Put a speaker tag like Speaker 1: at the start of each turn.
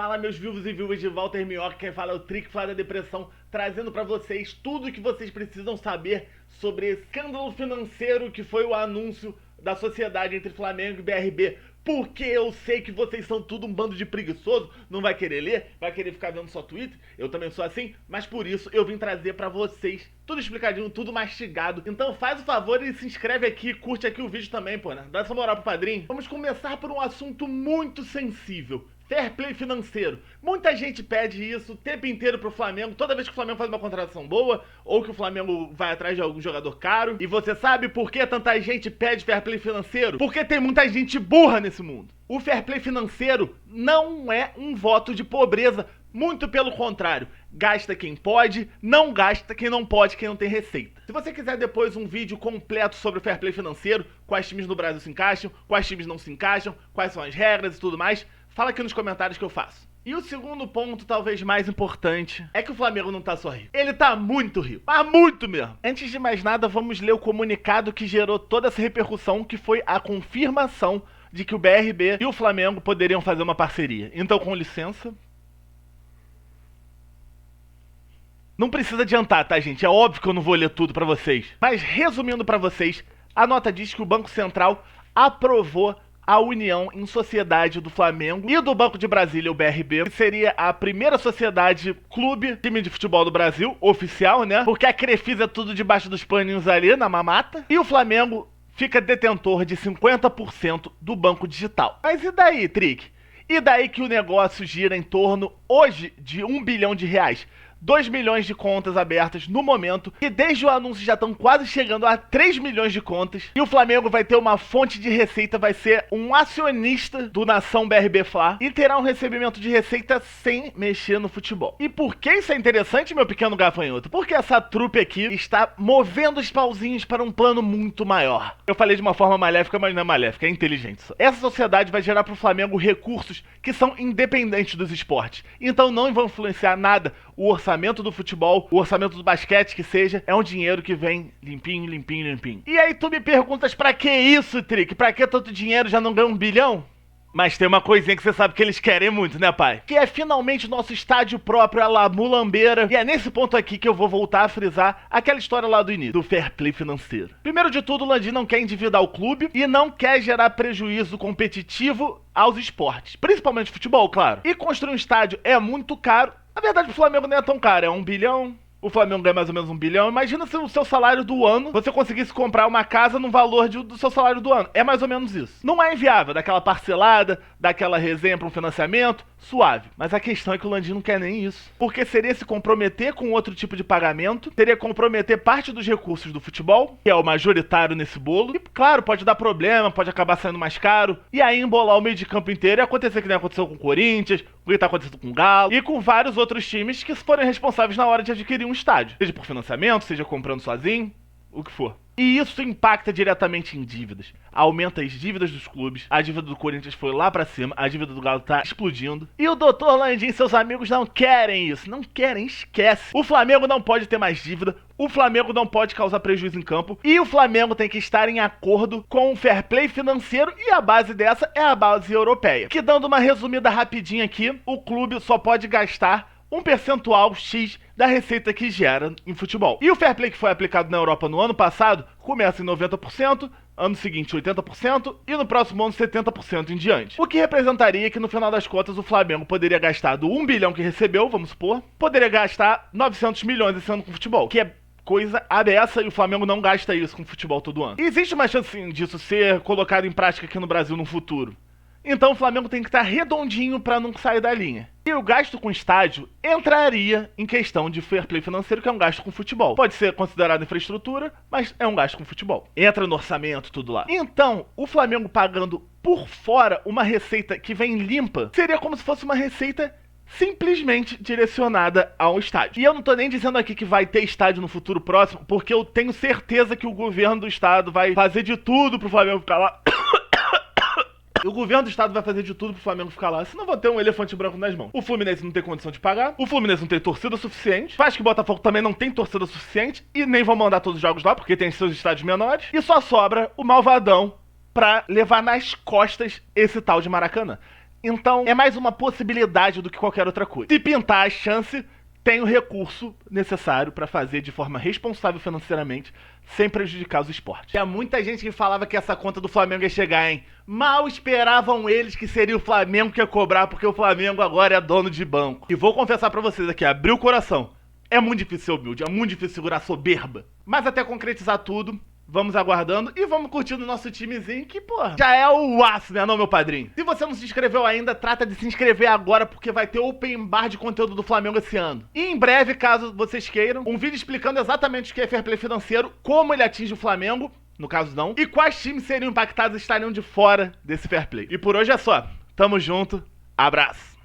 Speaker 1: Fala, meus vivos e vivas de Walter Minhoca, quem fala é o Trick Fala da Depressão, trazendo pra vocês tudo o que vocês precisam saber sobre esse escândalo financeiro que foi o anúncio da sociedade entre Flamengo e BRB. Porque eu sei que vocês são tudo um bando de preguiçoso, não vai querer ler, vai querer ficar vendo só Twitter, eu também sou assim, mas por isso eu vim trazer pra vocês tudo explicadinho, tudo mastigado. Então faz o favor e se inscreve aqui, curte aqui o vídeo também, pô, né? Dá essa moral pro padrinho. Vamos começar por um assunto muito sensível. Fair play financeiro. Muita gente pede isso o tempo inteiro pro Flamengo, toda vez que o Flamengo faz uma contratação boa, ou que o Flamengo vai atrás de algum jogador caro. E você sabe por que tanta gente pede fair play financeiro? Porque tem muita gente burra nesse mundo. O fair play financeiro não é um voto de pobreza, muito pelo contrário. Gasta quem pode, não gasta quem não pode, quem não tem receita. Se você quiser depois um vídeo completo sobre o fair play financeiro, quais times no Brasil se encaixam, quais times não se encaixam, quais são as regras e tudo mais, fala aqui nos comentários que eu faço. E o segundo ponto, talvez mais importante, é que o Flamengo não tá só rico. Ele tá muito rico, mas muito mesmo. Antes de mais nada, vamos ler o comunicado que gerou toda essa repercussão, que foi a confirmação de que o BRB e o Flamengo poderiam fazer uma parceria. Então, com licença. Não precisa adiantar, tá, gente? É óbvio que eu não vou ler tudo pra vocês. Mas, resumindo pra vocês, a nota diz que o Banco Central aprovou a união em sociedade do Flamengo e do Banco de Brasília, o BRB, que seria a primeira sociedade clube, time de futebol do Brasil, oficial, né? Porque a Crefisa é tudo debaixo dos paninhos ali, na mamata. E o Flamengo fica detentor de 50% do banco digital. Mas e daí, Trick? E daí que o negócio gira em torno, hoje, de R$1 bilhão. 2 milhões de contas abertas no momento, e desde o anúncio já estão quase chegando a 3 milhões de contas, e o Flamengo vai ter uma fonte de receita, vai ser um acionista do Nação BRB Fla, e terá um recebimento de receita sem mexer no futebol. E por que isso é interessante, meu pequeno gafanhoto? Porque essa trupe aqui está movendo os pauzinhos para um plano muito maior. Eu falei de uma forma maléfica, mas não é maléfica, é inteligente. Essa sociedade vai gerar para o Flamengo recursos que são independentes dos esportes, então não vão influenciar nada o orçamento do futebol, o orçamento do basquete, que seja, é um dinheiro que vem limpinho, limpinho, limpinho. E aí tu me perguntas, pra que isso, Trick? Pra que tanto dinheiro, já não ganha 1 bilhão? Mas tem uma coisinha que você sabe que eles querem muito, né, pai? Que é finalmente nosso estádio próprio, a La Mulambeira. E é nesse ponto aqui que eu vou voltar a frisar aquela história lá do início, do fair play financeiro. Primeiro de tudo, o Landim não quer endividar o clube e não quer gerar prejuízo competitivo aos esportes, principalmente futebol, claro. E construir um estádio é muito caro. Na verdade, o Flamengo não é tão caro, é 1 bilhão. O Flamengo ganha mais ou menos 1 bilhão. Imagina se o seu salário do ano, você conseguisse comprar uma casa no valor do seu salário do ano. É mais ou menos isso. Não é inviável, daquela parcelada, daquela resenha para um financiamento, suave. Mas a questão é que o Landim não quer nem isso. Porque seria se comprometer com outro tipo de pagamento, teria que comprometer parte dos recursos do futebol, que é o majoritário nesse bolo. E, claro, pode dar problema, pode acabar saindo mais caro. E aí embolar o meio de campo inteiro e acontecer que nem aconteceu com o Corinthians, o que tá acontecendo com o Galo e com vários outros times que forem responsáveis na hora de adquirir um estádio. Seja por financiamento, seja comprando sozinho, o que for. E isso impacta diretamente em dívidas. Aumenta as dívidas dos clubes. A dívida do Corinthians foi lá pra cima. A dívida do Galo tá explodindo. E o Dr. Landim e seus amigos não querem isso. Não querem, esquece. O Flamengo não pode ter mais dívida. O Flamengo não pode causar prejuízo em campo. E o Flamengo tem que estar em acordo com o fair play financeiro. E a base dessa é a base europeia. Que, dando uma resumida rapidinha aqui, o clube só pode gastar um percentual X da receita que gera em futebol. E o fair play que foi aplicado na Europa no ano passado começa em 90%, ano seguinte 80% e no próximo ano 70% em diante. O que representaria que no final das contas o Flamengo poderia gastar do 1 bilhão que recebeu, vamos supor, poderia gastar 900 milhões esse ano com futebol, que é coisa abessa, e o Flamengo não gasta isso com futebol todo ano. E existe uma chance sim, disso ser colocado em prática aqui no Brasil no futuro. Então o Flamengo tem que estar redondinho para não sair da linha. E o gasto com estádio entraria em questão de fair play financeiro, que é um gasto com futebol. Pode ser considerado infraestrutura, mas é um gasto com futebol. Entra no orçamento, tudo lá. Então, o Flamengo pagando por fora uma receita que vem limpa, seria como se fosse uma receita simplesmente direcionada ao estádio. E eu não tô nem dizendo aqui que vai ter estádio no futuro próximo, porque eu tenho certeza que o governo do estado vai fazer de tudo pro Flamengo ficar lá. O governo do estado vai fazer de tudo pro Flamengo ficar lá, senão vai ter um elefante branco nas mãos. O Fluminense não tem condição de pagar, o Fluminense não tem torcida suficiente, faz que o Botafogo também não tem torcida suficiente e nem vão mandar todos os jogos lá, porque tem seus estádios menores, e só sobra o Malvadão pra levar nas costas esse tal de Maracanã. Então é mais uma possibilidade do que qualquer outra coisa. Se pintar a chance, tem o recurso necessário para fazer de forma responsável financeiramente, sem prejudicar os esportes. Tinha muita gente que falava que essa conta do Flamengo ia chegar, hein? Mal esperavam eles que seria o Flamengo que ia cobrar, porque o Flamengo agora é dono de banco. E vou confessar pra vocês aqui, abrir o coração. É muito difícil ser humilde, é muito difícil segurar soberba. Mas até concretizar tudo, vamos aguardando e vamos curtindo o nosso timezinho que, porra, já é o aço, né, não, meu padrinho? Se você não se inscreveu ainda, trata de se inscrever agora, porque vai ter open bar de conteúdo do Flamengo esse ano. E em breve, caso vocês queiram, um vídeo explicando exatamente o que é fair play financeiro, como ele atinge o Flamengo, no caso não, e quais times seriam impactados e estariam de fora desse fair play. E por hoje é só. Tamo junto, abraço!